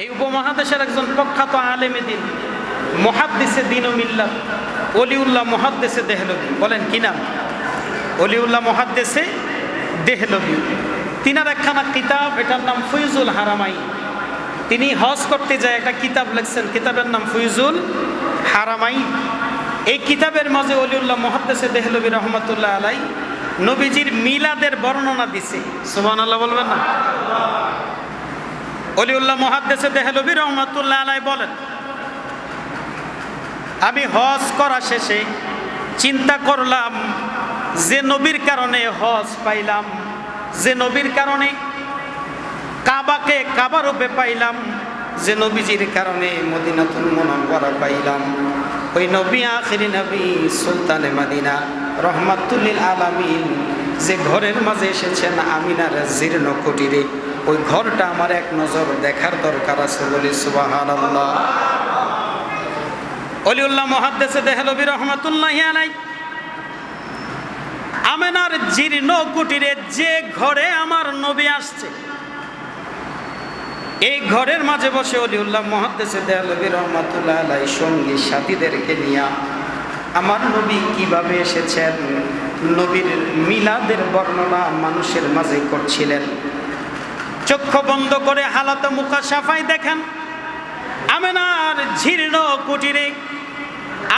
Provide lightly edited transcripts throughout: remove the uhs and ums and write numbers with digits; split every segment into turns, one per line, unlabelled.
এই উপমহাদেশের একজন প্রখ্যাত আলেমে দিন, মুহাদ্দিসে দ্বীন ও মিল্লাত, ওলিউল্লাহ মুহাদ্দিসে দেহলভী। বলেন কি নাম? ওলিউল্লাহ মুহাদ্দিসে দেহলভী। তিনার একখানা কিতাব, এটার নাম ফয়জুল হারামাইন। তিনি হজ করতে যায় একটা কিতাব লিখছেন, কিতাবের নাম ফয়জুল হারামাইন। এই কিতাবের মাঝে ওলিউল্লাহ মুহাদ্দিসে দেহলভী রহমতুল্লাহ আলাই নবীজির মিলাদের বর্ণনা দিছে। সুবহানাল্লাহ বলবেন না? ওলিউল্লাহ মুহাদ্দিসে দেহলভী রহমতুল্লাহ আলাই বলেন, আমি হজ করা শেষে চিন্তা করলাম যে নবীর কারণে হজ পাইলাম, যে নবীর কারণে কাবাকে কাবা রূপে পাইলাম, যে নবীজির কারণে মদিনাতুল মুনাওয়ারা পাইলাম, ওই নবী আখিরি নবী সুলতানে মদিনা রহমাতুল লিল আলামিন যে ঘরের মাঝে এসেছেন আমিনার জীর্ণ কুটিরে, ওই ঘরটা আমার এক নজর দেখার দরকার আছে। বলি সুবহানাল্লাহ। ওলিউল্লাহ মুহাদ্দিসে দেহলভী রহমাতুল্লাহি আলাই আমিনার জীর্ণ কুটিরে যে ঘরে আমার নবী আসছে, এই ঘরের মাঝে বসে ওলিউল্লাহ মুহাদ্দিসে দেহলভী রহমাতুল্লাহ আলাই সঙ্গী সাথীদেরকে নিয়ে আমার নবী কিভাবে এসেছেন নবীর মিলাদের বর্ণনা মানুষের মাঝে করছিলেন। চক্ষু বন্ধ করে হালাতে মুকাশাফায় দেখেন আমিনার জীর্ণ কুটিরে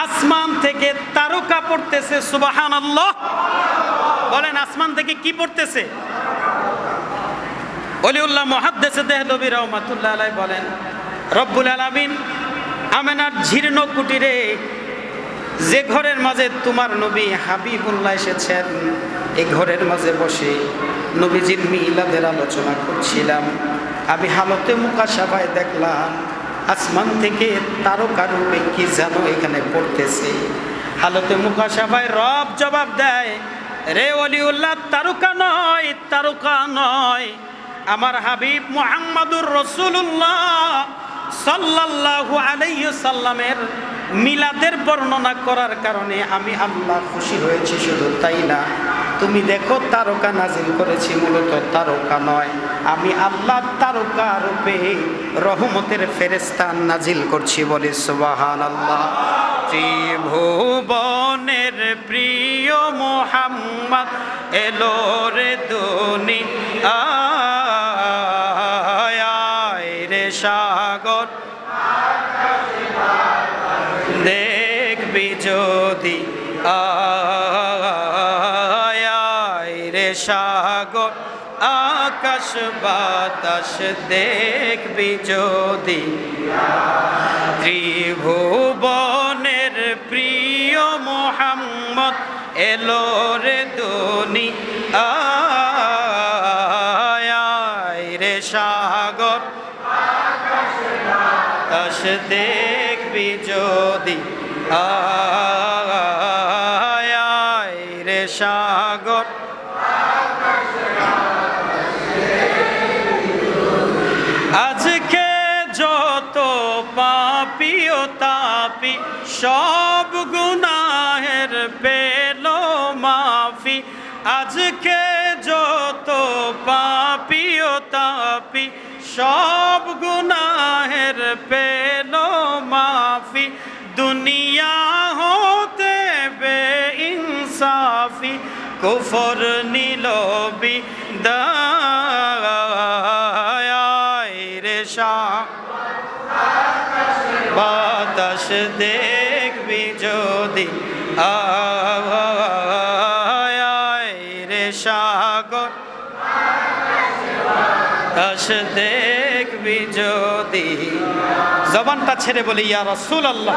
আসমান থেকে তারকা পড়তেছে। সুবহানাল্লাহ বলেন, আসমান থেকে কি পড়তেছে? ওলিউল্লাহ মুহাদ্দিসে দেহলভী রহমাতুল্লাহ আলাইহি বলেন, রব্বুল আলামিন আমিনার জীর্ণ কুটিরে যে ঘরের মাঝে তোমার নবী হাবিবুল্লাহ এসেছেন, এই ঘরের মাঝে বসে নবীজির মিলাদের আলোচনা করছিলাম। আমি হালতে মুকাশাফায় দেখলাম আসমান থেকে তারকা রূপে কি জানো এখানে পড়তেছে। হালতে মুকাশাফায় রব জবাব দেয়, রে ওলিউল্লাহ, তারকা নয়, তারকা নয়, আমার হাবিব মুহাম্মাদুর রাসূলুল্লাহ সাল্লাল্লাহু আলাইহি সাল্লামের মিলাদের বর্ণনা করার কারণে আমি আল্লাহ খুশি হয়েছি। শুধু তাই না, তুমি দেখো তারকা নাজিল করেছি, মূলত তারকা নয়, আমি আল্লাহ তারকা রূপে রহমতের ফেরেশতা নাজিল করছি। বলি সুবহানাল্লাহ। ত্রিভুবনের প্রিয় মুহাম্মদ এলো রে দুনিয়ায় রে সাগর দেখবি যদি আয় রে সাগর আকাশ বাতাস দেখবি যদি, ত্রিভুবনের প্রিয় মুহাম্মদ এলো রে দুনিয়ায় রে সাগর আকাশ দেখবি যদি আয় রে সাগর। আজকে যত পাপী ও তাপী সব গুনাহের পেল মাফি, আজকে যত পাপী ও তাপী সব গুনাহের পেল মাফি, দুনিয়া হতে বেইনসাফি কুফর নিল বিদায় রে বাতাস দেখবি যদি আয় রে সাগর আকাশ দেখবি যদি। জবানটা ছেড়ে বলি ইয়া রাসূলুল্লাহ,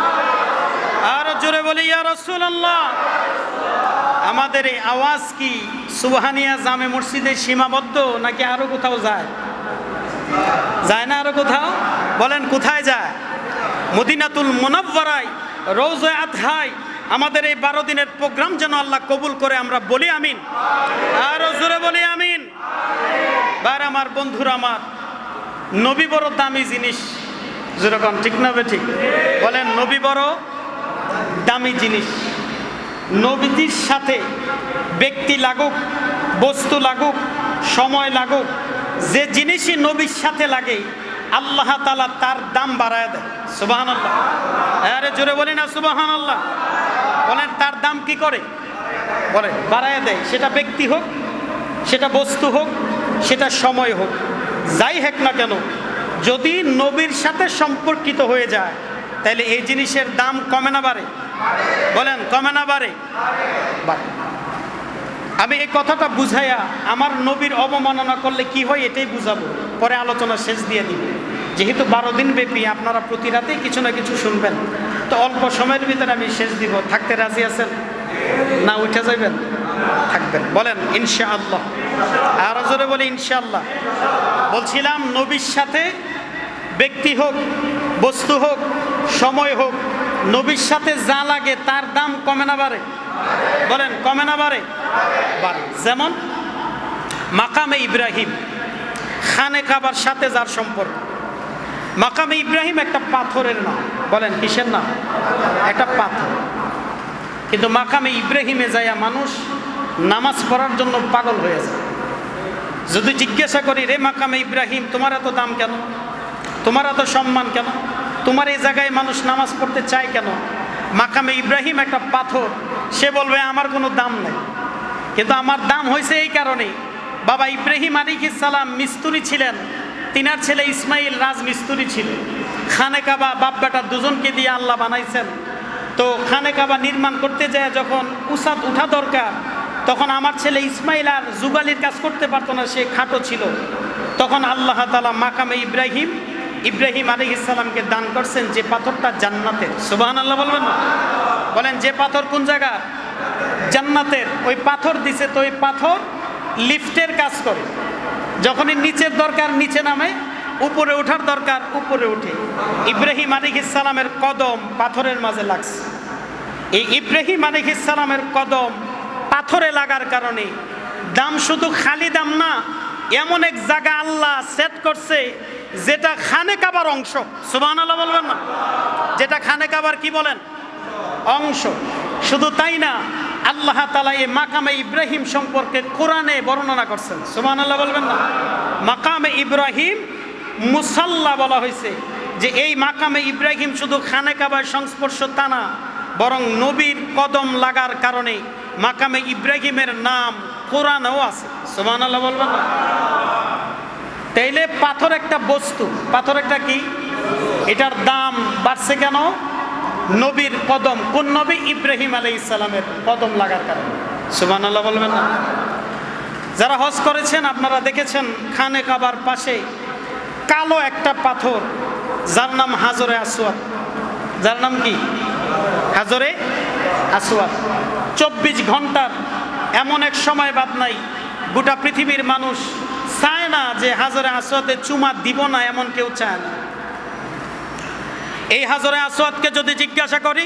আর জোরে বলি ইয়া রাসূলুল্লাহ। আমাদের এই আওয়াজ কি সুবহানিয়া জামে মসজিদে সীমাবদ্ধ নাকি আরো কোথাও যায়? যায় না আরো কোথাও? বলেন কোথায় যায়? মদিনাতুল মুনাওয়ারায় রওজা আতহায় আমাদের এই 12 দিনের প্রোগ্রাম যেন আল্লাহ কবুল করে, আমরা বলি আমিন। আর জোরে বলি আমিন। বার আমার বন্ধুরা, আমার নবী বড় দামি জিনিস, যেরকম ঠিক না ঠিক? বলেন নবী বড় দামি জিনিস। নবীজির সাথে ব্যক্তি লাগুক, বস্তু লাগুক, সময় লাগুক, যে জিনিসই নবীর সাথে লাগে আল্লাহ তাআলা তার দাম বাড়ায় দেয়। সুবহানাল্লাহ, আরে জোরে বলি না সুবহানাল্লাহ। বলেন তার দাম কি করে? বলেন বাড়ায় দেয়। সেটা ব্যক্তি হোক, সেটা বস্তু হোক, সেটা সময় হোক, যাই হোক না কেন, যদি নবীর সাথে সম্পর্কিত হয়ে যায় তাহলে এই জিনিসের দাম কমে না বাড়ে? বলেন কমে না বাড়ে? বাড়ে। আমি এই কথাটা বুঝাইয়া আমার নবীর অবমাননা করলে কি হয় এটাই বুঝাবো, পরে আলোচনা শেষ দিয়ে দিব। যেহেতু 12 দিন ব্যাপী আপনারা প্রতি রাতেই কিছু না কিছু শুনবেন, তো অল্প সময়ের ভিতরে আমি শেষ দিব। থাকতে রাজি আছেন না উঠে যাবেন? থাকবেন। বলেন ইনশাআল্লাহ। আর জোরে বলি ইনশাআল্লাহ। বলছিলাম নবীর সাথে ব্যক্তি হোক, বস্তু হোক, সময় হোক, নবীর সাথে যা লাগে তার দাম কমে না বাড়ে? বলেন কমে না বাড়ে? বাড়ে। যেমন মাকামে ইব্রাহিম, খানে কাবার সাথে যার সম্পর্ক। মাকামে ইব্রাহিম একটা পাথরের নাম। বলেন কিসের নাম? একটা পাথর। কিন্তু মাকামে ইব্রাহিমে যাইয়া মানুষ নামাজ পড়ার জন্য পাগল হয়ে যায়। যদি জিজ্ঞাসা করি, রে মাকামে ইব্রাহিম, তোমার এত দাম কেন? তোমার এত সম্মান কেন? তোমার এই জায়গায় মানুষ নামাজ পড়তে চায় কেন? মাকামে ইব্রাহিম একটা পাথর, সে বলবে আমার কোনো দাম নেই। কিন্তু আমার দাম হয়েছে এই কারণে, বাবা ইব্রাহিম আলাইহিস সালাম মিস্ত্রি ছিলেন, তিনার ছেলে ইসমাইল রাজমিস্ত্রি ছিল। খানে কাবা বাপ বেটা দুজনকে দিয়ে আল্লাহ বানাইছেন। তো খানে কাবা নির্মাণ করতে যায় যখন উসাদ উঠা দরকার, তখন আমার ছেলে ইসমাইল আর যুগালির কাজ করতে পারতো না, সে খাটো ছিল। তখন আল্লাহ তাআলা মাকামে ইব্রাহিম আলাইহিস সালামকে দান করছেন যে পাথরটা জান্নাতের। সুবহানাল্লাহ বলবেন না? বলেন যে পাথর কোন জায়গা? জান্নাতের। ওই পাথর দিছে, তো ওই পাথর লিফটের কাজ করে। যখনই নিচের দরকার নিচে নামে, উপরে ওঠার দরকার উপরে ওঠে। ইব্রাহিম আলাইহিস সালামের কদম পাথরের মাঝে লাগছে। এই ইব্রাহিম আলাইহিস সালামের কদম পাথরে লাগার কারণে দাম শুধু খালি দাম না, এমন এক জায়গা আল্লাহ সেট করছে যেটা খানে কাবার অংশ। সুবহানাল্লাহ বলবেন না? যেটা খানে কাবার কি বলেন? অংশ। শুধু তাই না, আল্লাহ তাআলা এই মাকামে ইব্রাহিম সম্পর্কে কোরআনে বর্ণনা করছেন। সুবহানাল্লাহ বলবেন না? মাকামে ইব্রাহিম মুসাল্লা বলা হয়েছে, যে এই মাকামে ইব্রাহিম শুধু খানে কাবার সংস্পর্শ তা না, বরং নবীর কদম লাগার কারণে মাকামে ইব্রাহিমের নাম কোরআনেও আছে। সুবহানাল্লাহ বলবেন না? তাইলে পাথর একটা বস্তু, পাথর একটা কি? এটার দাম বাড়ছে কেন? নবীর কদম। কোন নবী? ইব্রাহিম আলাইহিস সালামের কদম লাগার কারণে। সুবহানাল্লাহ বলবেন না? যারা হজ করেছেন আপনারা দেখেছেন খানে কাবার পাশে কালো একটা পাথর, যার নাম হাজরে আসওয়াদ। যার নাম কি? হাজরে আসওয়াদ। 24 ঘন্টার এমন এক সময় বাদ নাই গোটা পৃথিবীর মানুষ চায় না যে হাজরে আসওয়াদে চুমা দিব না, এমন কেউ চায় না। এই হাজরে আসওয়াদকে যদি জিজ্ঞাসা করি,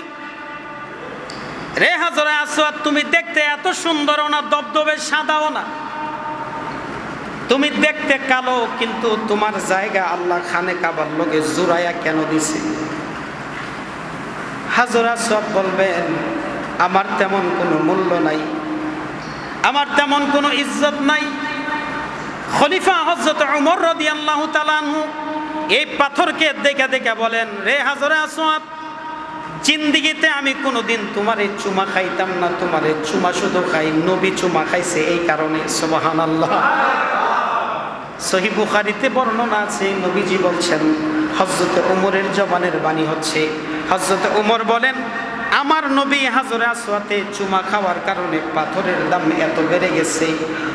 রে হাজরে আসওয়াদ তুমি দেখতে এত সুন্দরও না, দবদবে সাদাও না, তুমি দেখতে কালো, কিন্তু তোমার জায়গা আল্লাহ খানে কাবার লগে জুড়াইয়া কেন দিছে? হাজরে আসওয়াদ বলবেন, আমার তেমন কোনো মূল্য নাই, আমার তেমন কোনো ইজ্জত নাই। খলিফা হযরত ওমর রাদিয়াল্লাহু তাআলা আনহু এই পাথরকে দেখে দেখে বলেন, রে হাজরে আসওয়াদ, জিন্দিগিতে আমি কোনোদিন তোমারে চুমা খাইতাম না, তোমারে চুমা শুধু খাই, নবী চুমা খাইছে এই কারণে। সুবহানাল্লাহ। সহিহ বুখারীতে বর্ণনা আছে, নবীজি বলছেন, হযরত ওমরের জবানের বাণী হচ্ছে, হযরত ওমর বলেন, আমার নবী হাজরে আসওয়াদে চুমা খাওয়ার কারণে পাথরের দাম এত বেড়ে গেছে,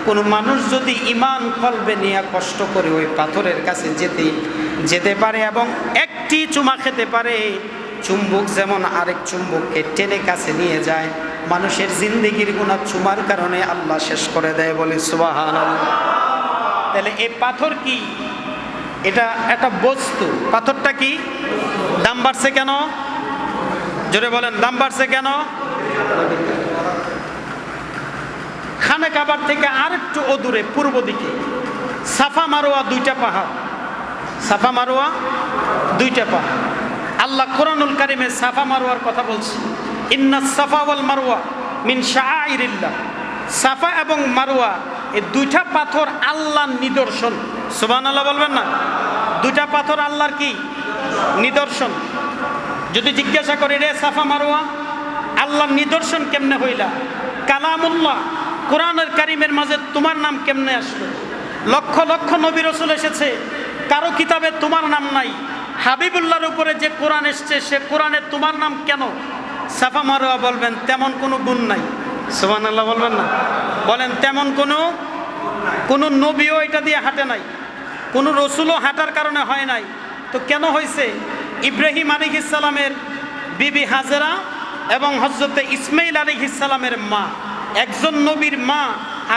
কোনো মানুষ যদি ঈমান কলবে নিয়ে কষ্ট করে ওই পাথরের কাছে যেতে পারে এবং একটি চুমা খেতে পারে, চুম্বক যেমন আরেক চুম্বককে টেনে কাছে নিয়ে যায়, মানুষের জিন্দেগির গুনাহ চুমার কারণে আল্লাহ শেষ করে দেয়। বলে সুবহানাল্লাহ। তাহলে এই পাথর কি? এটা একটা বস্তু। পাথরটা কি? দাম বাড়ছে কেন? জোরে বলেন, দাম বাড়ছে কেন? খানে কাবার থেকে আরেকটু অদূরে পূর্ব দিকে সাফা মারোয়া 2টা পাহাড়। সাফা মারোয়া 2টা পাহাড়। আল্লাহ কোরআনুল কারিমে সাফা মারওয়ার কথা বলছে, ইন্নাস সাফা ওয়াল মারওয়া মিন শাআইরিল্লাহ। সাফা এবং মারওয়া এই 2টা পাথর আল্লাহর নিদর্শন। সুবহানাল্লাহ বলবেন না? দুটা পাথর আল্লাহর কি নিদর্শন। যদি জিজ্ঞাসা করি রে সাফা মারোয়া আল্লাহর নিদর্শন কেমনে হইলা, কালামুল্লাহ কোরআনের কারিমের মাঝে তোমার নাম কেমনে আসলো? লক্ষ লক্ষ নবী রাসূল এসেছে, কারো কিতাবে তোমার নাম নাই। হাবিবুল্লাহর উপরে যে কোরআন এসছে সে কোরআনে তোমার নাম কেন? সাফা মারোয়া বলবেন তেমন কোনো গুণ নাই। সুবহানাল্লাহ বলবেন না? বলেন তেমন কোনো নবীও এটা দিয়ে হাঁটে নাই, কোনো রসুলও হাঁটার কারণে হয় নাই। তো কেন হয়েছে? ইব্রাহিম আলাইহিস সালামের বিবি হাজেরা এবং হযরতে ইসমাইল আলাইহিস সালামের মা, একজন নবীর মা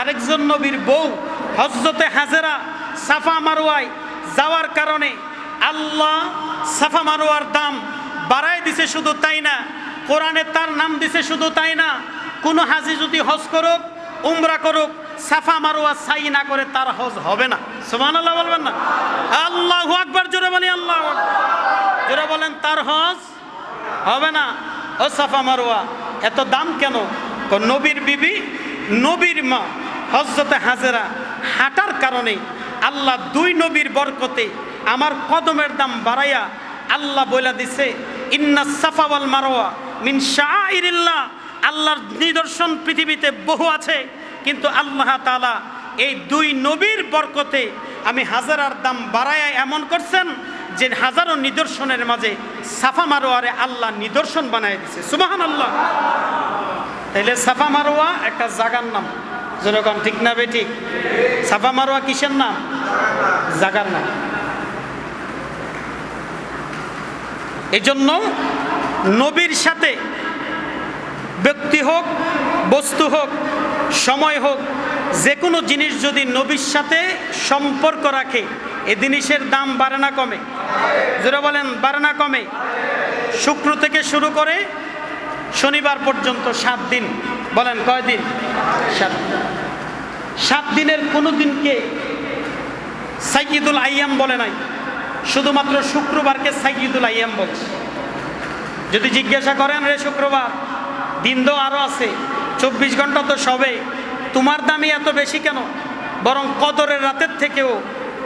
আরেকজন নবীর বউ হযরতে হাজেরা সাফা মারওয়ায় যাওয়ার কারণে আল্লাহ সাফা মারওয়ার দাম বাড়ায় দিছে। শুধু তাই না, কোরআনে তার নাম দিছে। শুধু তাই না, কোনো হাজি যদি হজ করুক উমরা করুক সাফা মারওয়া সাই না করে তার হজ হবে না। সুবহানাল্লাহ বলবেন না? আল্লাহু আকবার জোরে বলি, আল্লাহু আকবার জোরে বলেন, তার হজ হবে না। ও সাফা মারওয়া এত দাম কেন? নবীর বিবি নবীর মা হযরতে হাজেরা হাঁটার কারণে আল্লাহ দুই নবীর বরকতে আমার কদমের দাম বাড়াইয়া আল্লাহ বলে দিছে ইন্নাস সাফা ওয়াল মারওয়া মিন শাআইরিল্লাহ। আল্লাহর নিদর্শন পৃথিবীতে বহু আছে, কিন্তু আল্লাহ তাআলা এই দুই নবীর বরকতে আমি হাজারার দাম বাড়াইয়া এমন করছেন যে হাজারো নিদর্শনের মাঝে সাফা মারওয়ারে আল্লাহ নিদর্শন বানায় দিছে। সুবহানাল্লাহ। তাইলে সাফা মারওয়া একটা জায়গার নাম, যেরকম ঠিক না বে ঠিক? সাফা মারওয়া কিসের নাম? জায়গার নাম। এই জন্য নবীর সাথে ব্যক্তি হোক, বস্তু হোক, সময় হোক, যে কোনো জিনিস যদি নবীর সাথে সম্পর্ক রাখে এই জিনিসের দাম বাড়ে না কমে? যারা বলেন বাড়ে না কমে? শুক্র থেকে শুরু করে শনিবার পর্যন্ত 7 দিন, বলেন কয় দিন? 7 দিনের কোনো দিনকে সাইয়্যিদুল আইয়াম বলে নাই, শুধুমাত্র শুক্রবারকে সাইয়্যিদুল আইয়াম বলছে। যদি জিজ্ঞাসা করেন রে শুক্রবার দিন তো আরও আছে, 24 ঘন্টা তো সবে, তোমার দামই এত বেশি কেন? বরং কদরের রাতের থেকেও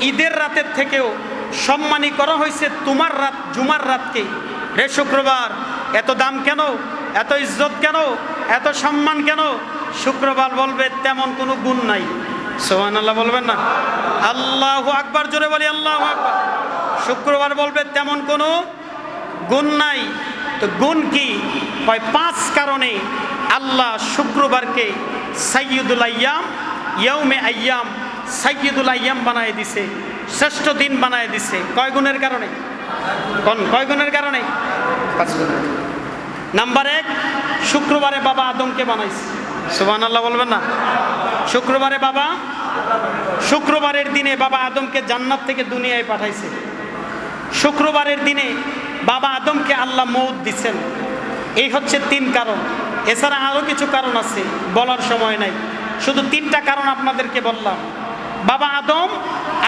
ঈদের রাতের থেকেও সম্মানী করা হয়েছে তোমার রাত জুমার রাতকে। রে শুক্রবার এত দাম কেন, এত ইজ্জত কেন, এত সম্মান কেন? শুক্রবার বলবে তেমন কোনো গুণ নাই। সুবহানাল্লাহ বলবেন না? আল্লাহু আকবার জোরে বলি, আল্লাহু আকবার। শুক্রবার বলবে তেমন কোনো গুণ নাই। তো গুণ কি? 5 কারণে আল্লাহ শুক্রবারকে সাইয়্যিদুল আইয়াম, ইয়াউমে আইয়াম, সাইয়্যিদুল আইয়াম বানায় দিছে, শ্রেষ্ঠ দিন বানায় দিছে। কয় গুণের কারণে? কয় গুণের কারণে? 5 গুণের। নাম্বার 1, শুক্রবারে বাবা আদমকে বানাইছে। সুবহানাল্লাহ বলবেন না? শুক্রবারের দিনে বাবা আদমকে জান্নাত থেকে দুনিয়ায় পাঠাইছে। শুক্রবারের দিনে বাবা আদমকে আল্লাহ মউত দিচ্ছেন। এই হচ্ছে 3 কারণ। এছাড়া আরও কিছু কারণ আছে, বলার সময় নাই, শুধু 3টা কারণ আপনাদেরকে বললাম। বাবা আদম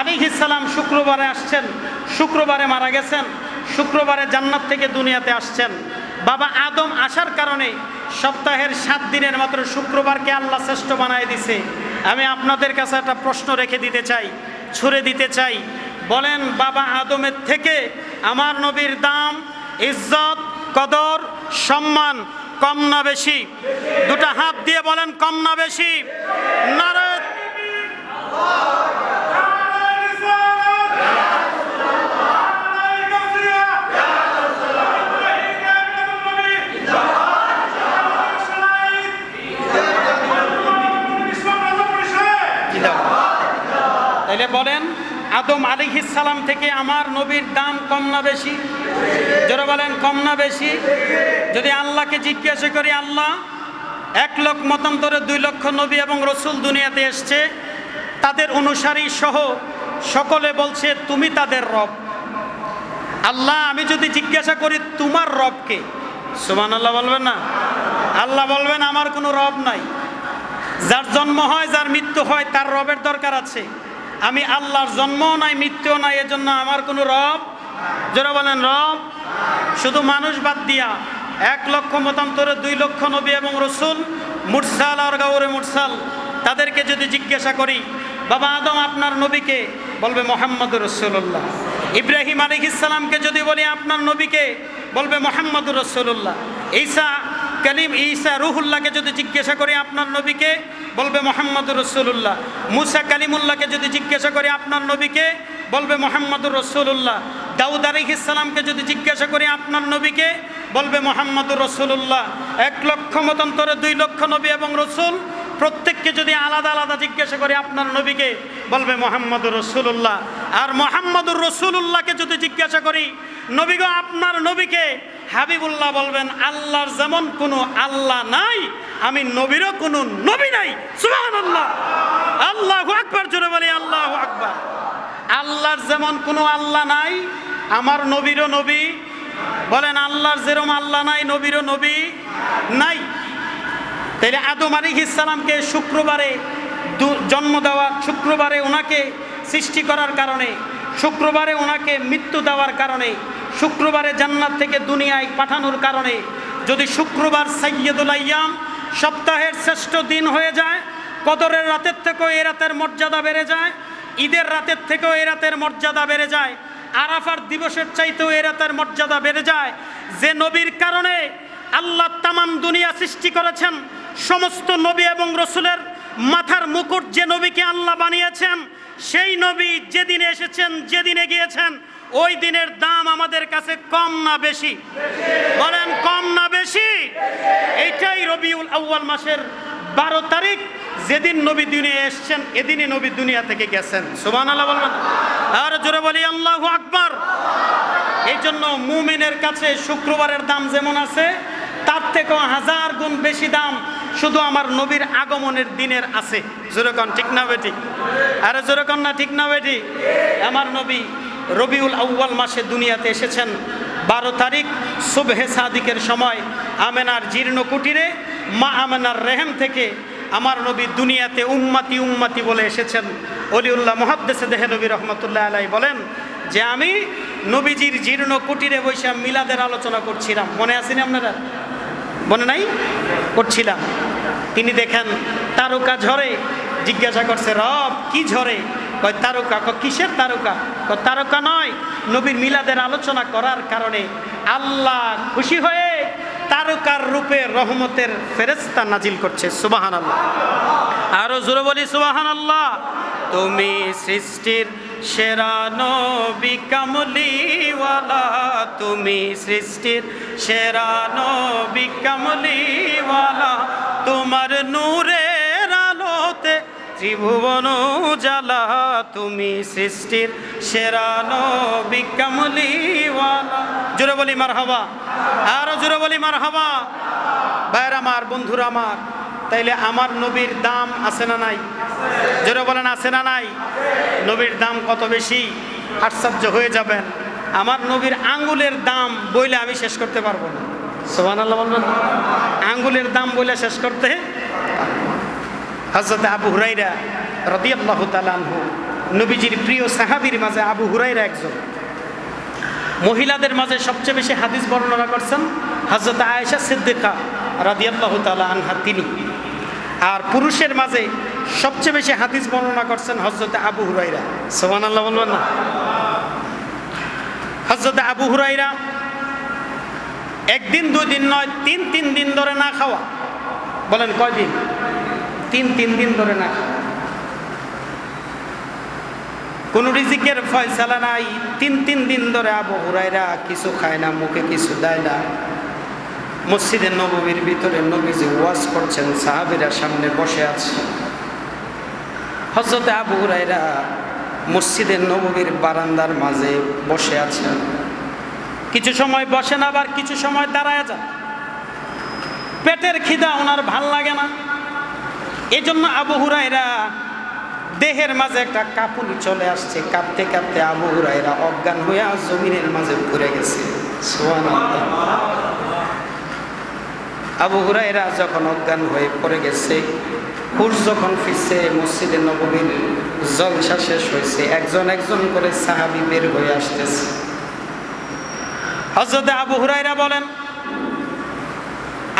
আলাইহিস সালাম শুক্রবারে আসছেন, শুক্রবারে মারা গেছেন, শুক্রবারে জান্নাত থেকে দুনিয়াতে আসছেন। বাবা আদম আসার কারণে সপ্তাহের 7 দিনের মাত্র শুক্রবারকে আল্লাহ শ্রেষ্ঠ বানায় দিছে। আমি আপনাদের কাছে একটা প্রশ্ন রেখে দিতে চাই, ছুড়ে দিতে চাই, বলেন বাবা আদমের থেকে আমার নবীর দাম, ইজ্জত, কদর, সম্মান কম না বেশি? দুটা হাত দিয়ে বলেন কম না বেশি? নারে তাইলে বলেন আদম আলাইহিস সালাম থেকে আমার নবীর দাম কম না বেশি? যারা বলেন কম না বেশি? যদি আল্লাহকে জিজ্ঞাসা করি, আল্লাহ 1 লক্ষ মতান্তরে 2 লক্ষ নবী এবং রসুল দুনিয়াতে এসছে, তাদের অনুসারী সহ সকলে বলছে তুমি তাদের রব। আল্লাহ আমি যদি জিজ্ঞাসা করি তোমার রবকে, সুবহানাল্লাহ বলবেন না? আল্লাহ বলবেন আমার কোনো রব নাই। যার জন্ম হয়, যার মৃত্যু হয়, তার রবের দরকার আছে। আমি আল্লাহর জন্মও নাই, মৃত্যুও নাই, এজন্য আমার কোনো রব। যারা বলেন রব, শুধু মানুষ বাদ দিয়া 1 লক্ষ মতান্তরে 2 লক্ষ নবী এবং রসুল, মুরসাল আর গাওরে মুরসাল, তাদেরকে যদি জিজ্ঞাসা করি বাবা আদম আপনার নবীকে, বলবে মুহাম্মদুর রাসূলুল্লাহ। ইব্রাহিম আলাইহিস সালামকে যদি বলি আপনার নবীকে, বলবে মুহাম্মদুর রাসূলুল্লাহ। ঈসা রুহুল্লাহকে যদি জিজ্ঞাসা করি আপনার নবীকে, বলবে মুহাম্মদুর রাসূলুল্লাহ। মুসা কালিমুল্লাহকে যদি জিজ্ঞাসা করি আপনার নবীকে, বলবে মুহাম্মদুর রাসূলুল্লাহ। দাউদ আলাইহিস সালামকে যদি জিজ্ঞাসা করি আপনার নবীকে, বলবে মুহাম্মদুর রাসূলুল্লাহ। 1 লক্ষ মতান্তরে 2 লক্ষ নবী এবং রসুল, প্রত্যেককে যদি আলাদা আলাদা জিজ্ঞাসা করি আপনার নবীকে, বলবে মুহাম্মদুর রাসূলুল্লাহ। আর মুহাম্মদুর রাসূলুল্লাহকে যদি জিজ্ঞাসা করি, নবী গো আপনার নবীকে, হাবিবুল্লাহ বলবেন আল্লাহর যেমন কোনো আল্লাহ নাই, আমি নবীরও কোনো নবী নাই। সুবহানাল্লাহ, আল্লাহু আকবার, জোরে বলি আল্লাহু আকবার। আল্লাহর যেমন কোনো আল্লাহ নাই, আমার নবীরও নবী। বলেন আল্লাহর যেরকম আল্লাহ নাই, নবীরও নবী নাই। তাইলে আদম আলাইহিস সালামকে শুক্রবারে জন্ম দেওয়া, শুক্রবারে ওনাকে সৃষ্টি করার কারণে, শুক্রবারে ওনাকে মৃত্যু দেওয়ার কারণে, শুক্রবারে জান্নাত থেকে দুনিয়ায় পাঠানোর কারণে, যদি শুক্রবার সাইয়্যিদুল আইয়াম, সপ্তাহের শ্রেষ্ঠ দিন হয়ে যায়, কদরের রাতের থেকেও এ রাতের মর্যাদা বেড়ে যায়, ঈদের রাতের থেকেও এ রাতের মর্যাদা বেড়ে যায়, আরাফার দিবসের চাইতেও এ রাতের মর্যাদা বেড়ে যায়, যে নবীর কারণে আল্লাহ তামাম দুনিয়া সৃষ্টি করেছেন, সমস্ত নবী এবং রসুলের মাথার মুকুট যে নবীকে আল্লাহ বানিয়েছেন, সেই নবী যেদিনে এসেছেন, যেদিনে গিয়েছেন, ওই দিনের দাম আমাদের কাছে কম না বেশি? বলেন কম না বেশি? এইটাই রবিউল আউয়াল মাসের 12 তারিখ, যেদিন নবী দুনিয়া এসেছেন, এদিনই নবী দুনিয়া থেকে গেছেন। সুবহানাল্লাহ বলবেন, আর জোরে বলি আল্লাহু আকবার। এই জন্য মুমিনের কাছে শুক্রবারের দাম যেমন আছে, তার থেকেও 1000 গুণ বেশি দাম শুধু আমার নবীর আগমনের দিনের আছে। জোরে কন ঠিক না বেটি? আরে জোরে কন না ঠিক না বেটি? আমার নবী রবিউল আউয়াল মাসে দুনিয়াতে এসেছেন 12 তারিখ সুবহে সাদিকের সময় আমেনার জীর্ণ কুটিরে মা আমেনার রেহেম থেকে আমার নবী দুনিয়াতে উম্মতি উম্মতি বলে এসেছেন। অলিউল্লাহ মুহাদ্দিস দেহলভী রহমতুল্লাহ আলাইহি বলেন যে আমি নবীজির জীর্ণ কুটিরে বসে মিলাদের আলোচনা করছিলাম। মনে আছেন আপনারা? মনে নাই? করছিলাম। তিনি দেখেন তারকা ঝরে, জিজ্ঞাসা করছে রব কি ঝরে? কয় তারকা। কিসের তারকা? কয় তারকা নয়, নবীর মিলাদের আলোচনা করার কারণে আল্লাহ খুশি হয়ে তারকার রূপে রহমতের ফেরেশতা নাজিল করছে। সুবহানাল্লাহ, আরো জোরে বলি সুবহানাল্লাহ। তুমি সৃষ্টির সেরা নবী কামলিওয়ালা, তুমি সৃষ্টির সেরা নবী কামলিওয়ালা, তোমার নূরের আলোতে ত্রিভুবন উজালা, তুমি সৃষ্টির সেরা নবী কামলিওয়ালা। জোরে বলি মারহাবা, আরো জোরে বলি মারহাবা। ভাইরা আমার, বন্ধুরা আমার, তাইলে আমার নবীর দাম আছে না নাই? জোরে বলেন আছে না নাই? নবীর দাম কত বেশি, আশ্চর্য হয়ে যাবেন। আমার নবীর আঙ্গুলের দাম বইলে আমি শেষ করতে পারবো না। সুবহানাল্লাহ বলবেন। আঙ্গুলের দাম বইলে শেষ করতে। হযরত আবু হুরায়রা রাদিয়াল্লাহু তাআলা আনহু, নবীজির প্রিয় সাহাবীর মাঝে আবু হুরায়রা একজন। মহিলাদের মাঝে সবচেয়ে বেশি হাদিস বর্ণনা করছেন হযরত আয়েশা সিদ্দিকা রাদিয়াল্লাহু তাআলা আনহা তিনি। আর পুরুষের মাঝে সবচেয়ে বেশি হাদিস বর্ণনা করছেন হযরত আবু হুরায়রা। সুবহানাল্লাহ বলবেন না? হযরত আবু হুরায়রা একদিন 2 দিন নয়, 3 দিন ধরে না খাওয়া। বলেন কয় দিন? 3 দিন ধরে না খাওয়া। কোন রিজিকের ফয়সালা নাই। 3 দিন ধরে আবু হুরায়রা কিছু খায় না, মুখে কিছু দেয় না। মসজিদের নববীর ভিতরে নবীজি ওয়াজ করছেন, সাহাবীরা সামনে বসে আছে। হযরত আবু হুরায়রা মসজিদের নববীর বারান্দার মাঝে বসে আছেন। কিছু সময় বসেন, আবার কিছু সময় দাঁড়ায় যান। পেটের খিদা ওনার ভাল লাগে না। এই জন্য আবু হুরায়রা দেহের মাঝে একটা কাঁপুনি চলে আসছে। কাঁপতে কাঁপতে আবু হুরায়রা অজ্ঞান হয়ে জমিনের মাঝে পড়ে গেছে। সুবহানাল্লাহ। আবু হুরায়রা যখন অজ্ঞান হয়ে পড়ে গেছে, হুশ যখন ফিরছে, মসজিদে নববীর জলসা শেষ হয়েছে, একজন একজন করে সাহাবী বের হয়ে আসতেছে। হযরত আবু হুরায়রা বলেন,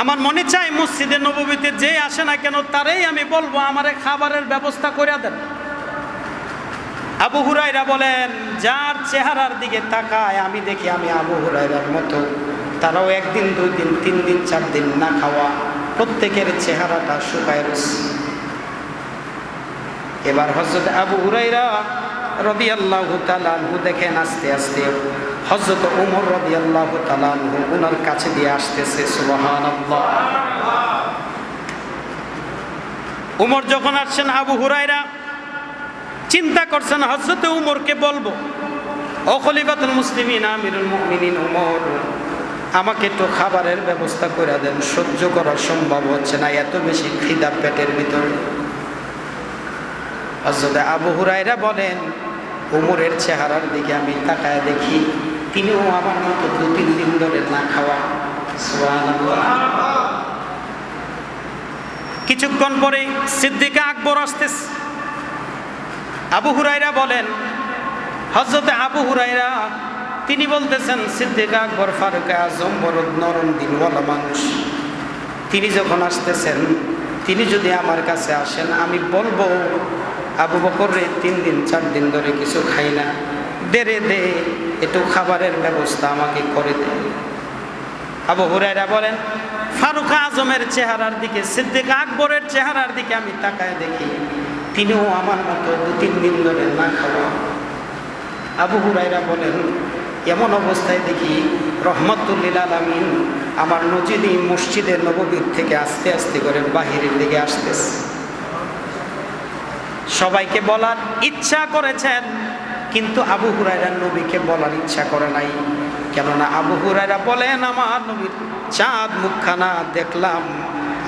আমার মনে চাই মসজিদে নববীতে যে আসে না কেন তারই আমি বলবো আমারে খাবারের ব্যবস্থা করে দেন। আবু হুরায়রা বলেন, যার চেহারার দিকে তাকায় আমি দেখি আমি আবু হুরায়রার মতো। তারাও একদিন, 2 দিন, 3 দিন, 4 দিন না খাওয়া, প্রত্যেকের চেহারাটা শুকায় রয়েছে। এবার হযরত আবু হুরায়রা রাদিয়াল্লাহু তাআলা আনহু দেখেন আস্তে আস্তে হযরত ওমর রাদিয়াল্লাহু তাআলা আনহু ওনার কাছে দিয়ে আসতেছে। সুবহানাল্লাহ। ওমর যখন আসছেন, আবু হুরায়রা চিন্তা করছেন হযরত ওমরকে বলবো, ও খলিফাতুল মুসলিমিন, আমিরুল মুমিনিন ওমর, আমাকে একটু খাবারের ব্যবস্থা করে দেন, সহ্য করা সম্ভব হচ্ছে না, এত বেশি খিদা পেটের ভিতরে। হযরত আবু হুরায়রা বলেন, ওমরের চেহারার দিকে আমি তাকায় দেখি তিনিও আমার মতো 2-3 দিন ধরে না খাওয়া। সুবহানাল্লাহ। কিছুক্ষণ পরে সিদ্দিক আকবর আসতেছে। আবু হুরায়রা বলেন, হযরত আবু হুরায়রা তিনি বলতেছেন, সিদ্দিক আকবর ফারুক আজম বড় নরম দিলওয়ালা মানুষ, তিনি যখন আসতেছেন, তিনি যদি আমার কাছে আসেন, আমি বলবো আবু বকর রে 3 দিন 4 দিন ধরে কিছু খাই না, দে একটু খাবারের ব্যবস্থা আমাকে করে দে। আবু হুরায়রা বলেন, ফারুক আজমের চেহারার দিকে, সিদ্দিক আকবরের চেহারার দিকে আমি তাকায় দেখি তিনিও আমার মতো 2-3 দিন ধরে না খাওয়া। আবু হুরায়রা বলেন, এমন অবস্থায় দেখি রহমাতুল লিল আলামিন আমার নজিদি মসজিদে নববীর থেকে আস্তে আস্তে করে বাহিরের দিকে আসতেছে। সবাইকে বলার ইচ্ছা করেছেন, কিন্তু আবু হুরায়রা নবীকে বলার ইচ্ছা করে নাই। কেননা আবু হুরায়রা বলেন, আমার নবীর চাঁদ মুখখানা দেখলাম,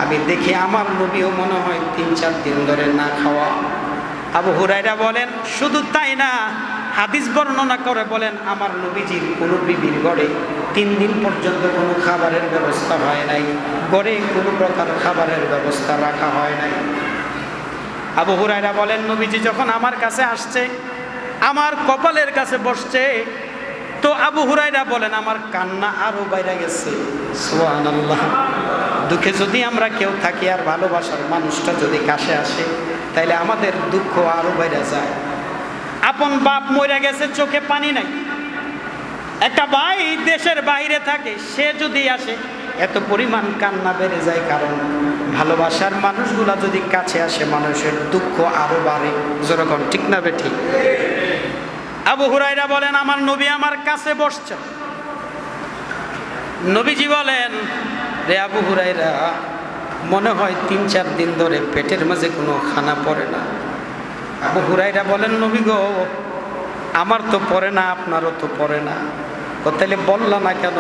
আমি দেখি আমার নবীও মনে হয় 3-4 দিন ধরে না খাওয়া। আবু হুরায়রা বলেন, শুধু তাই না, হাদিস বর্ণনা করে বলেন, আমার নবীজির কোনো বিবির ঘরে 3 দিন পর্যন্ত কোনো খাবারের ব্যবস্থা হয় নাই, ঘরে কোনো প্রকার খাবারের ব্যবস্থা রাখা হয় নাই। আবু হুরায়রা বলেন, নবীজি যখন আমার কাছে আসছে, আমার কপালের কাছে বসছে, তো আবু হুরায়রা বলেন, আমার কান্না আরো বাইরে গেছে। সুবহানাল্লাহ। দুঃখে যদি আমরা কেউ থাকি আর ভালোবাসার মানুষটা যদি কাছে আসে, তাইলে আমাদের দুঃখ আরো বাইরে যায়। আপন বাপ মরে গেছে, চোখে পানি নাই, একটা ভাই দেশের বাইরে থাকে, সে যদি আসে এত পরিমাণ কান্না বেড়ে যায়, কারণ ভালোবাসার মানুষগুলা যদি কাছে আসে মানুষের দুঃখ আরো বাড়ে। যেরকম ঠিক না বেঠিক? আবু হুরায়রা বলেন, আমার নবী আমার কাছে বসছে। নবীজি বলেন, রে আবু হুরায়রা, মনে হয় 3-4 দিন ধরে পেটের মাঝে কোনো খানা পড়ে না। আবু হুরায়রা বলেন, নবী গো, আমার তো পড়ে না, আপনারও তো পড়ে না। তাহলে বললা না কেন?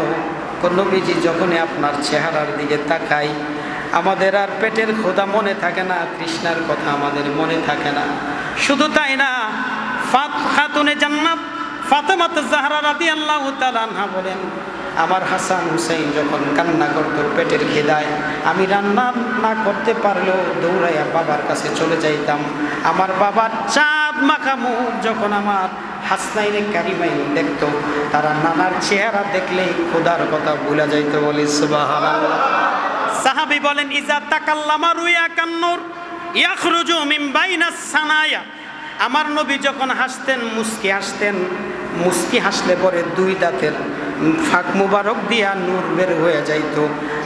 নবীজি, যখনই আপনার চেহারার দিকে তাকাই আমাদের আর পেটের ক্ষুধা মনে থাকে না, তৃষ্ণার কথা আমাদের মনে থাকে না। শুধু তাই না, খাতুনে জান্নাত ফাতেমা জাহরা রাদিয়াল্লাহু তাআলা আনহা বলেন, আমার হাসান হুসাইন যখন কান্না করত পেটের খিদায়, আমি রান্না না করতে পারলেও দৌড়াইয়া বাবার কাছে চলে যাইতাম। আমার বাবার চাঁদ মাখা মুখ যখন আমার হাসনাইনে কারিমাইন দেখতো, তারা নানার চেহারা দেখলেই খোদার কথা ভুলে যাইতো। বলি সুবহানাল্লাহ। সাহাবী বলেন, ইজা তাকাল্লামা রুয়া কান্নুর ইয়াখরুজু মিন বাইনাস সানায়া। আমার নবী যখন হাসতেন, মুস্কি হাসতেন, মুস্কি হাসলে পরে 2 দাঁতের ফাঁক মুবারক দিয়া নূর বের হয়ে যাইত।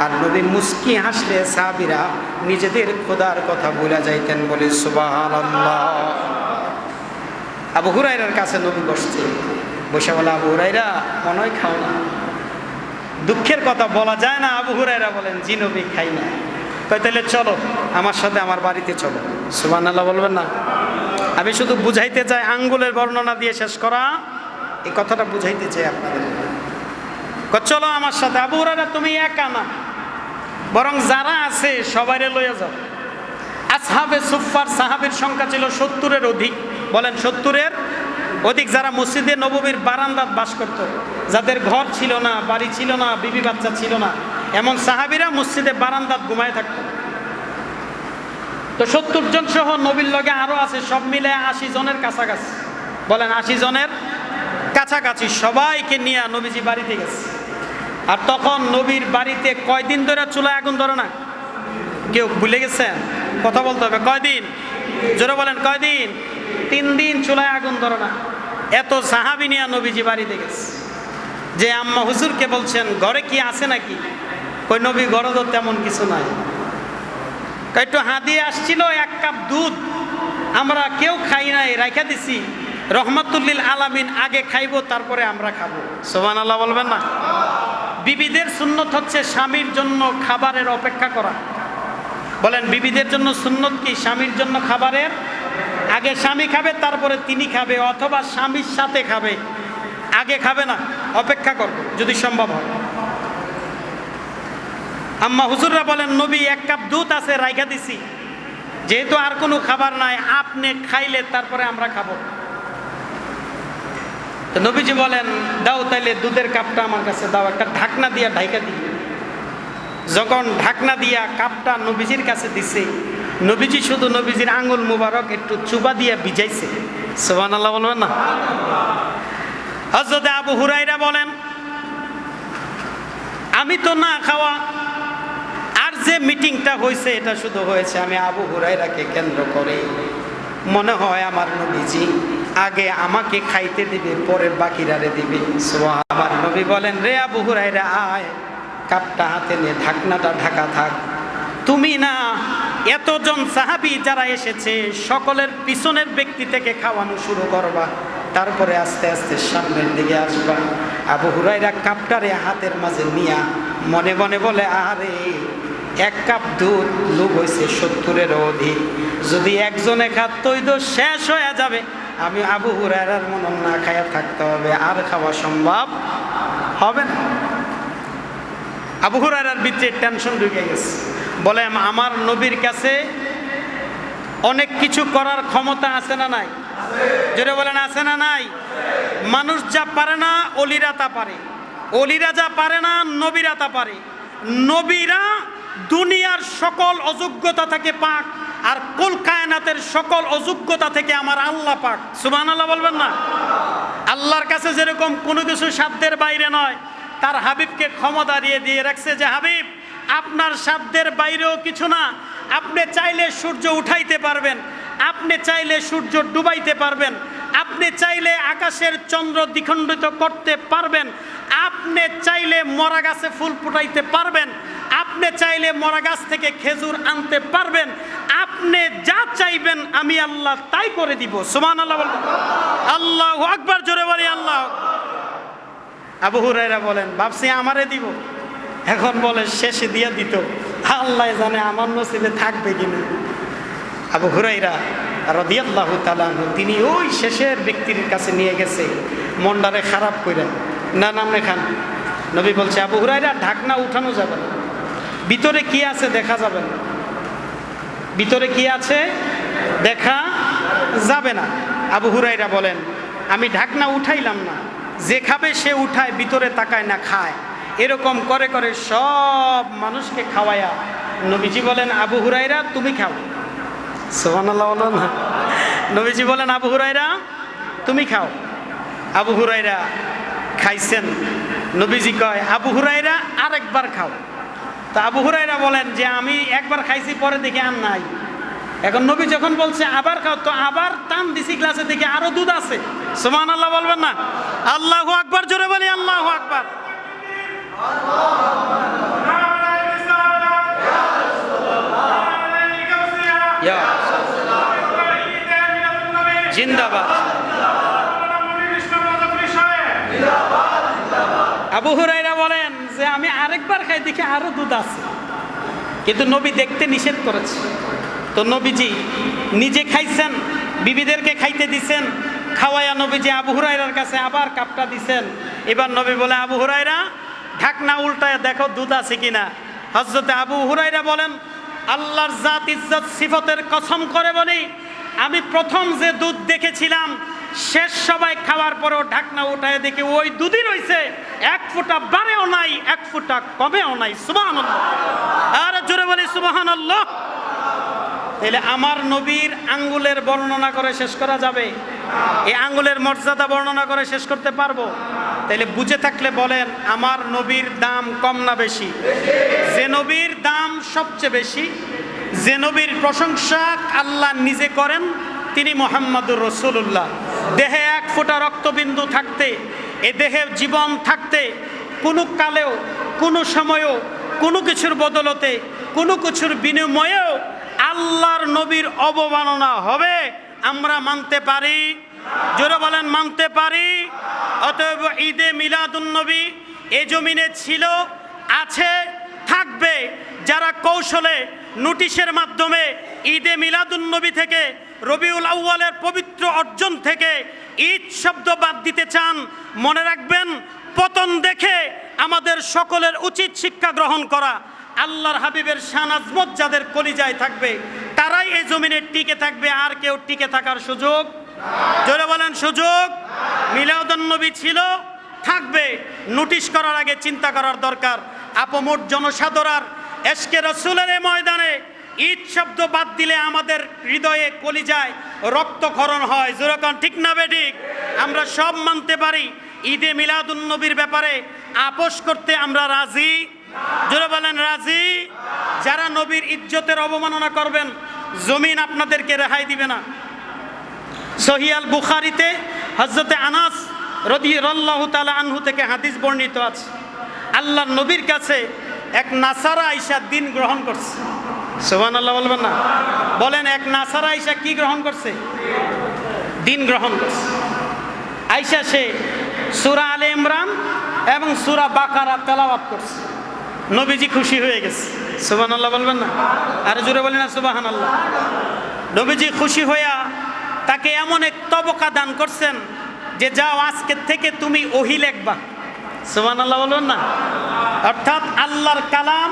আর নবী মুস্কি হাসলে সাহাবীরা নিজেদের খোদার কথা ভুলে যাইতেন। বলি সুবহানাল্লাহ। আবু হুরায়রার কাছে নবী বসছে, বসে বলে, আবু হুরায়রা, মনে হয় খাও না? দুঃখের কথা বলা যায় না। আবু হুরায়রা বলেন, জি নবী, খাই না। কই, তাহলে চলো আমার সাথে আমার বাড়িতে চলো। সুবহানাল্লাহ বলবেন না? আমি শুধু বুঝাইতে চাই, আঙ্গুলের বর্ণনা দিয়ে শেষ করা, এই কথাটা বুঝাইতে চাই আপনাদের। চলো আমার সাথে। আবু হুরায়রা, তুমি একা না, বরং যারা আছে সবাইরে লইয়া যাও। আসহাবে সুফফার সাহাবীর সংখ্যা ছিল 70-এর অধিক। বলেন 70-এর অধিক, যারা মসজিদে নববীর বারান্দাত বাস করত, যাদের ঘর ছিল না, বাড়ি ছিল না, বিবি বাচ্চা ছিল না, এমন সাহাবীরা মসজিদে বারান্দাত ঘুমায় থাকত। তো 70 জন সহ নবীর লগে আরো আছে, সব মিলে 80 জনের কাছাকাছি। বলেন 80 জনের কাছাকাছি সবাইকে নিয়ে নবীজি বাড়িতে গেছে। আর তখন নবীর বাড়িতে কয়দিন ধরে চুলায় আগুন ধরে না? কেউ ভুলে গেছেন? কথা বলতে হবে। কয়দিন? জোরে বলেন, কয়দিন? 3 দিন চুলায় আগুন ধরে না। এত সাহাবী নিয়ে নবীজি বাড়িতে গেছে, যে আম্মা হুজুরকে বলছেন ঘরে কি আছে নাকি? কই নবী ঘরে তো তেমন কিছু নাই। একটু হাদিয়ে আসছিল 1 কাপ দুধ, আমরা কেউ খাই নাই, রাইখা দিছি, রহমাতুল্লিল আলামিন আগে খাইবো তারপরে আমরা খাবো। সুবহানাল্লাহ বলবেন না? বিবিদের সুন্নত হচ্ছে স্বামীর জন্য খাবারের অপেক্ষা করা। বলেন বিবিদের জন্য সুন্নত কি? স্বামীর জন্য খাবারের আগে স্বামী খাবে, তারপরে তিনি খাবে, অথবা স্বামীর সাথে খাবে, আগে খাবে না, অপেক্ষা করবে যদি সম্ভব হয়। আম্মা হুজুররা বলেন নবী 1 কাপ দুধ আছে রাইখা দিছি, যেহেতু আর কোনো খাবার নাই, আপনি খাইলে তারপরে আমরা খাবো। তো নবীজি বলেন দাও তাইলে দুধের কাপটা আমার কাছে দাও, একটা ঢাকনা দিয়া ঢাইকা দিই। যখন ঢাকনা দিয়া কাপটা নবীজির কাছে দিছে, নবীজি শুধু নবীজির আঙ্গুল মুবারক একটু চুবা দিয়া ভিজাইছে। সুবহানাল্লাহ বলবেন না? হযরত আবু হুরায়রা বলেন আমি তো না খাওয়া, আর যে মিটিংটা হয়েছে এটা শুধু হয়েছে আমি আবু হুরায়রাকে কেন্দ্র করে। মনে হয় আমার নবীজি আগে আমাকে খাইতে দিবে, পরে বাকিরারে দিবে। আমার নবী বলেন রে আবু হুরায়রা আয়, কাপটা হাতে নিয়ে ঢাকনাটা ঢাকা থাক। তুমি না এতজন সাহাবী যারা এসেছে সকলের পিছনের ব্যক্তি থেকে খাওয়ানো শুরু করবা, তারপরে আস্তে আস্তে সামনের দিকে আসবা। আবু হুরায়রা কাপটারে হাতের মাঝে নিয়া মনে মনে বলে আরে 1 কাপ দুধ লোক হয়েছে 70-এরও অধিক, যদি একজনে খাতই তো শেষ হয়ে যাবে। আমি আবু হুরায়রার মনে না খায়া থাকতে হবে, আর খাওয়া সম্ভব হবে না। আবু হুরায়রার ভিতরে টেনশন ঢুকে গেছে, বলে আমার নবীর কাছে অনেক কিছু করার ক্ষমতা আছে না নাই? জোরে বলেন আছে না নাই? মানুষ যা পারে না অলিরা তা পারে, অলিরা যা পারে না নবীরা তা পারে। নবীরা দুনিয়ার সকল অযোগ্যতা থেকে পাক, আর কুল কায়নাতের সকল অযোগ্যতা থেকে আমার আল্লাহ পাক। সুবহানাল্লাহ বলবেন না? আল্লাহর কাছে যেরকম কোনো কিছু সাধ্যের বাইরে নয়, তার হাবিবকে ক্ষমতা দিয়ে রাখছে যে হাবিব আপনার সাধ্যের বাইরেও কিছু না, আপনি চাইলে সূর্য উঠাইতে পারবেন, আপনি চাইলে সূর্য ডুবাইতে পারবেন, আপনি চাইলে আকাশের চন্দ্র দ্বিখণ্ডিত করতে পারবেন, আপনি চাইলে মরা গাছে ফুল ফুটাইতে পারবেন, আপনি চাইলে মরা গাছ থেকে খেজুর আনতে পারবেন, আপনি যা চাইবেন আমি আল্লাহ তাই করে দিব। সুবহানাল্লাহ বলবেন? আল্লাহু আকবার, জোরে বলি আল্লাহ। আবু হুরায়রা বলেন ভাবছি আমারে দিব, এখন বলে শেষে দিয়া দিত, আল্লাহ জানে আমার নসিবে থাকবে কিনা। আবু হুরায়রা রাদিয়াল্লাহু তাআলা আনহু তিনি ওই শেষের ব্যক্তির কাছে নিয়ে গেছে, মনটারে খারাপ কইরা না নামে খান। নবী বলছে আবু হুরায়রা ঢাকনা উঠানো যাবে না, ভিতরে কি আছে দেখা যাবে না, ভিতরে কি আছে দেখা যাবে না। আবু হুরায়রা বলেন আমি ঢাকনা উঠাইলাম না, যে খাবে সে উঠায়, ভিতরে তাকায় না খায়, এরকম করে করে সব মানুষকে খাওয়ায়া নবীজি বলেন আবু হুরায়রা তুমি খাও। সুবহানাল্লাহ বলেন না? নবীজি বলেন আবু হুরায়রা তুমি খাও। আবু হুরায়রা খাইছেন, নবীজি কয় আবু হুরায়রা আরেকবার খাও। তা আবু হুরায়রা বলেন যে আমি একবার খাইছি, পরে দেখি আর নাই। এখন নবী যখন বলছে আবার খাও, তো আবার টান দিছি গ্লাসে, দেখি আরো দুধ আছে। সুবহানাল্লাহ বলবেন না? আল্লাহু আকবার, জোরে বলি আল্লাহু আকবার। জিন্দাবাদ। আবু হুরায়রা বলেন যে আমি আরেকবার খাই, দেখি আরো দুধ আছে, কিন্তু নবী দেখতে নিষেধ করেছে। তো নবীজি নিজে খাইছেন, বিবিদেরকে খাইতে দিছেন, খাওয়াইয়া নবীজি আবু হুরায়রার কাছে আবার কাপটা দিছেন। এবার নবী বলে আবু হুরায়রা ঢাকনা উল্টায় দেখো দুধ আছে কিনা। হযরতে আবু হুরায়রা বলেন আল্লাহর জাত ইজ্জত সিফতের কসম করে বলি, আমি প্রথম যে দুধ দেখেছিলাম, শেষ সবাই খাওয়ার পরেও ঢাকনা উঠায় দেখি ওই দুধই রয়েছে, 1 ফোঁটা বাড়েও নাই, 1 ফোঁটা কমেও নাই। সুবহানাল্লাহ, আর জোরে বলি সুবহানাল্লাহ। তাহলে আমার নবীর আঙ্গুলের বর্ণনা করে শেষ করা যাবে? এই আঙ্গুলের মর্যাদা বর্ণনা করে শেষ করতে পারবো? তাহলে বুঝে থাকলে বলেন আমার নবীর দাম কম না বেশি? যে নবীর দাম সবচেয়ে বেশি, যে নবীর প্রশংসা আল্লাহ নিজে করেন, তিনি মুহাম্মাদুর রাসূলুল্লাহ। দেহে এক ফোঁটা রক্তবিন্দু থাকতে, এ দেহে জীবন থাকতে, কোনো কালেও, কোনো সময়েও, কোনো কিছুর বদলতে, কোনো কিছুর বিনিময়েও আল্লাহর নবীর অবমাননা হবে আমরা মানতে পারি? জোরে বলেন, মানতে পারি? অতএব ঈদে মিলাদুন নবী এ জমিনে ছিল, আছে, থাকবে। যারা কৌশলে নোটিশের মাধ্যমে ঈদে মিলাদুন নবী থেকে, রবিউল আউয়ালের পবিত্র অর্জন থেকে ঈদ শব্দ বাদ দিতে চান, মনে রাখবেন পতন দেখে আমাদের সকলের উচিত শিক্ষা গ্রহণ করা। আল্লাহর হাবিবের শান আজমত যাদের কলিজায় থাকবে তারাই এই জমিনে টিকে থাকবে, আর কেউ টিকে থাকার সুযোগ, জোরে বলেন সুযোগ। মিলাদুন নবী ছিল, থাকবে। নোটিশ করার আগে চিন্তা করার দরকার। আপমোট জনসাধারণ এশকে রসুলের এই ময়দানে ঈদ শব্দ বাদ দিলে আমাদের হৃদয়ে কলিজায় রক্তক্ষরণ হয়। যেরকম ঠিক না বেঠিক? আমরা সব মানতে পারি, ঈদে মিলাদুন নবীর ব্যাপারে আপোষ করতে আমরা রাজি? জোরে বলেন রাজি? যারা নবীর ইজ্জতের অবমাননা করবেন জমিন আপনাদেরকে রেহাই দিবে না। সহিহ আল বুখারীতে হযরতে আনাস রাদিয়াল্লাহু তাআলা আনহু থেকে হাদিস বর্ণিত আছে, আল্লাহর নবীর কাছে এক নাসারা আয়েশা দিন গ্রহণ করছে। সুবহানাল্লাহ বলবেন না? বলেন, এক নাসারা আয়েশা কি গ্রহণ করছে? দিন গ্রহণ করছে। আয়েশা সে সূরা আলে ইমরান এবং সূরা বাকারা তেলাওয়াত করছে। নবীজি খুশি হয়ে গেছে। সুবহানাল্লাহ বলবেন না? আরে জোরে বলেন না সুবহানাল্লাহ। নবীজি খুশি হইয়া তাকে এমন এক তবকা দান করছেন যে যাও আজকে থেকে তুমি ওহী লিখবা। সুবহানাল্লাহ বলবেন না? অর্থাৎ আল্লাহর কালাম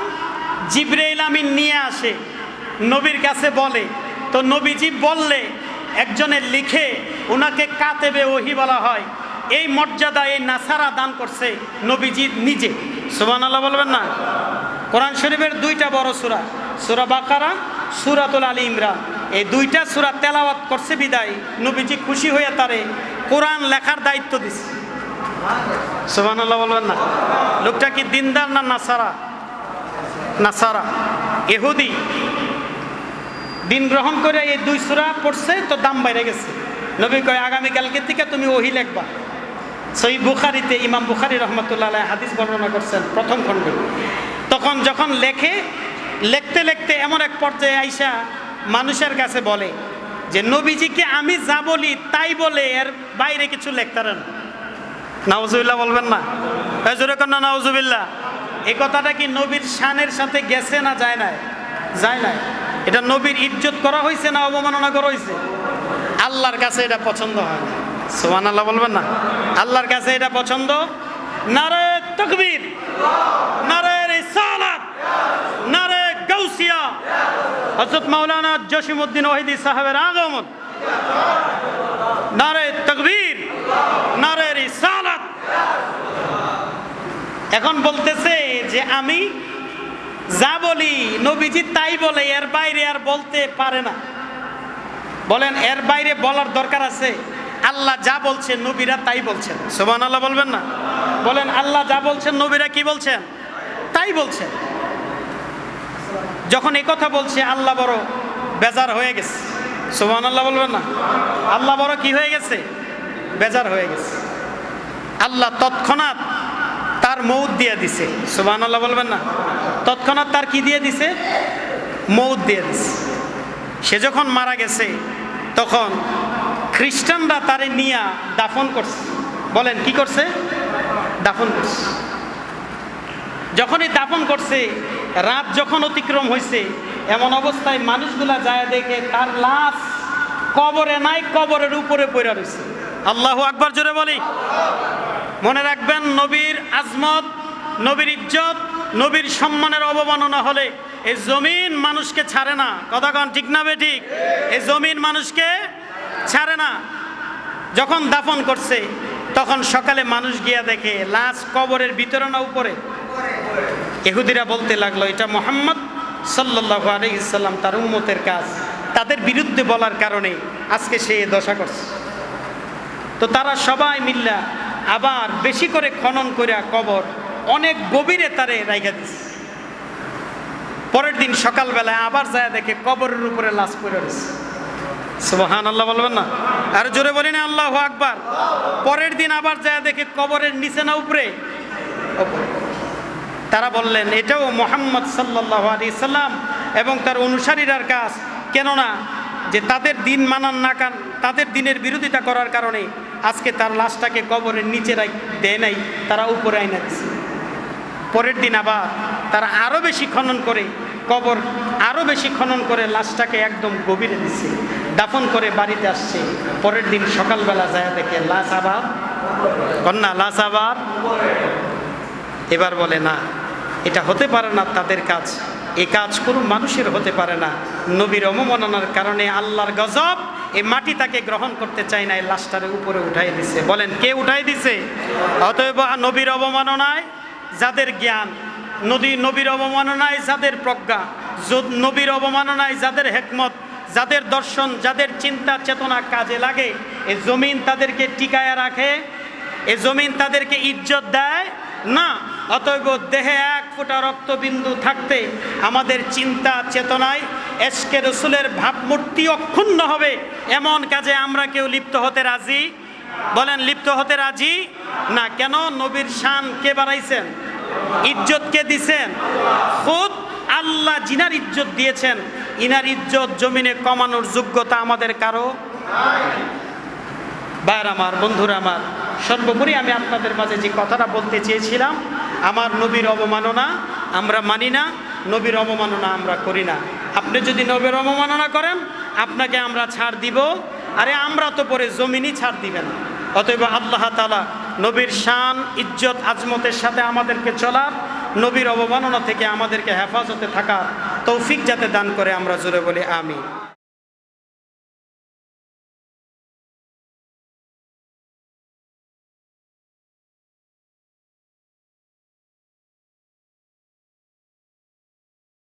জিবরাইল আমিন নিয়ে আসে, নবীর কাছে বলে, তো নবীজি বললে একজনের লিখে ওনাকে কাতেবে ওহী বলা হয়। এই মর্যাদা এই নাসারা দান করছে নবীজি নিজে। সুবহানাল্লাহ বলবেন না? কোরআন শরীফের দুইটা বড় সূরা, সূরা বাকারা, সূরাতুল আলী ইমরান, এই দুইটা সূরা তেলাওয়াত করছে বিদায় নবীজি খুশি হয়ে তারে কোরআন লেখার দায়িত্ব দিছে। সুবহানাল্লাহ বলবেন না? লোকটা কি দিনদার না নাসারা? নাসারা, ইহুদি। দিন গ্রহণ করে এই দুই সূরা পড়ছে তো দাম বাইরে গেছে। নবী কয় আগামীকালকে থেকে তুমি ওহী লিখবা। সহিহ বুখারীতে ইমাম বুখারী রাহমাতুল্লাহ আলাইহি হাদিস বর্ণনা করছেন প্রথম খণ্ডে। তখন যখন লিখতে লিখতে এমন এক পর্যায়ে আইসা মানুষের কাছে বলে যে নবীজিকে আমি যা বলি তাই বলে, এর বাইরে কিছু লিখতারেন। নাউজুবিল্লাহ বলবেন না? জোরে কোন নাউজুবিল্লাহ। এই কথাটা কি নবীর শানের সাথে গেছে না যায় নাই? যায় নাই। এটা নবীর ইজ্জত করা হয়েছে না অবমাননা করা হয়েছে? আল্লাহর কাছে এটা পছন্দ হয় না। সুবহানাল্লাহ বলবেন না? আল্লাহর কাছে এটা পছন্দ। নারে তাকবীর, নারে রিসালাত, নারে গাউসিয়া, হযরত মাওলানা জসিমউদ্দিন ওয়াহিদি সাহেবের আগমন। নারে তাকবীর, নারে রিসালাত। এখন বলতেছে যে আমি যা বলি নবীজি তাই বলে, এর বাইরে আর বলতে পারে না। বলেন, এর বাইরে বলার দরকার আছে? আল্লাহ যা বলছেন নবীরা তাই বলছেন। সুবহানাল্লাহ বলবেন না? বলেন, আল্লাহ যা বলছেন নবীরা কি বলছেন? তাই বলছেন। যখন এই কথা বলছে আল্লাহ বড় বেজার হয়ে গেছে। সুবহানাল্লাহ বলবেন না? আল্লাহ বড় কি হয়ে গেছে? বেজার হয়ে গেছে। আল্লাহ তৎক্ষণাৎ তার মউত দিয়ে দিছে। সুবহানাল্লাহ বলবেন না? তৎক্ষণাৎ তার কি দিয়ে দিছে? মউত দিয়ে দিছে। সে যখন মারা গেছে তখন খ্রিস্টানরা তারে নিয়ে দাফন করছে। বলেন কি করছে? দাফন করছে। যখনই দাফন করছে, রাত যখন অতিক্রম হয়েছে, এমন অবস্থায় মানুষগুলা যায় দেখে তার লাশ কবরে নাই, কবরের উপরে পড়ে রয়েছে। আল্লাহু আকবার জোরে বলি। মনে রাখবেন, নবীর আজমত, নবীর ইজ্জত, নবীর সম্মানের অবমাননা হলে এই জমিন মানুষকে ছাড়ে না। কথা কন ঠিক না বেঠিক? এই জমিন মানুষকে ছাড়ে না। যখন দাফন করছে তখন সকালে মানুষ গিয়া দেখে লাশ কবরের ভিতরে না উপরে। ইহুদিরা বলতে লাগলো এটা মুহাম্মদ সাল্লাল্লাহু আলাইহি সাল্লাম তার উম্মতের কাজ, তাদের বিরুদ্ধে বলার কারণে আজকে সে দশা করছে। তো তারা সবাই মিল্লা আবার বেশি করে খনন করে কবর অনেক গভীরে তারে রাইখা দিছে। পরের দিন সকালবেলায় আবার যায় দেখে কবরের উপরে লাশ পড়ে রয়েছে। সুবহানাল্লাহ বলবেন না? আর জোরে বলি না আল্লাহু আকবার। পরের দিন আবার যায় দেখে কবরের নিচে না উপরে? উপরে। তারা বললেন এটাও মুহাম্মদ সাল্লাল্লাহু আলাইহি সাল্লাম এবং তার অনুসারীরার কাজ, কেননা যে তাদের দিন মানান না কান, তাদের দিনের বিরোধিতা করার কারণে আজকে তার লাশটাকে কবরের নিচে দেয় নাই, তারা উপরে আইনা দিছে। পরের দিন আবার তারা আরও বেশি খনন করে, কবর আরও বেশি খনন করে লাশটাকে একদম গভীরে দিচ্ছে, দাফন করে বাড়িতে আসছে। পরের দিন সকালবেলা যায় দেখে লাশ আবার কন্যা, লাশ আবার। এবার বলে না, এটা হতে পারে না তাদের কাজ, এ কাজ কোনো মানুষের হতে পারে না। নবীর অবমাননার কারণে আল্লাহর গজব, এই মাটি তাকে গ্রহণ করতে চায় না, এই লাশটারে উপরে উঠাই দিছে। বলেন কে উঠাই দিছে? অতএব নবীর অবমাননায় যাদের জ্ঞান, নবীর অবমাননায় যাদের প্রজ্ঞা, নবীর অবমাননায় যাদের হেকমত, যাদের দর্শন, যাদের চিন্তা চেতনা কাজে লাগে, এই জমিন তাদেরকে টিকায় রাখে, এই জমিন তাদেরকে ইজ্জত দেয় না। অতএব দেহে এক ফোঁটা রক্তবিন্দু থাকতে আমাদের চিন্তা চেতনায় এশকে রসুলের ভাবমূর্তি অক্ষুণ্ণ হবে, এমন কাজে আমরা কেউ লিপ্ত হতে রাজি? বলেন লিপ্ত হতে রাজি না। কেন? নবীর শান কে বাড়াইছেন? ইজ্জত কে দিছেন? খুদ আল্লাহ জিনার ইজ্জত দিয়েছেন, ইনার ইজ্জত জমিনে কমানোর যোগ্যতা আমাদের কারো? ভাইয়ের আমার, বন্ধুরা আমার, সর্বোপরি আমি আপনাদের মাঝে যে কথাটা বলতে চেয়েছিলাম, আমার নবীর অবমাননা আমরা মানি না, নবীর অবমাননা আমরা করি না। আপনি যদি নবীর অবমাননা করেন, আপনাকে আমরা ছাড় দিব, আরে আমরা তো পরে জমিনই ছাড় দিবে না। অতএব আল্লাহ তাআলা নবীর শান, ইজ্জত, আজমতের সাথে আমাদেরকে চলার, নবীর অবমাননা থেকে আমাদেরকে হেফাজতে থাকার তৌফিক যাতে দান করে, আমরা জোরে বলি আমিন।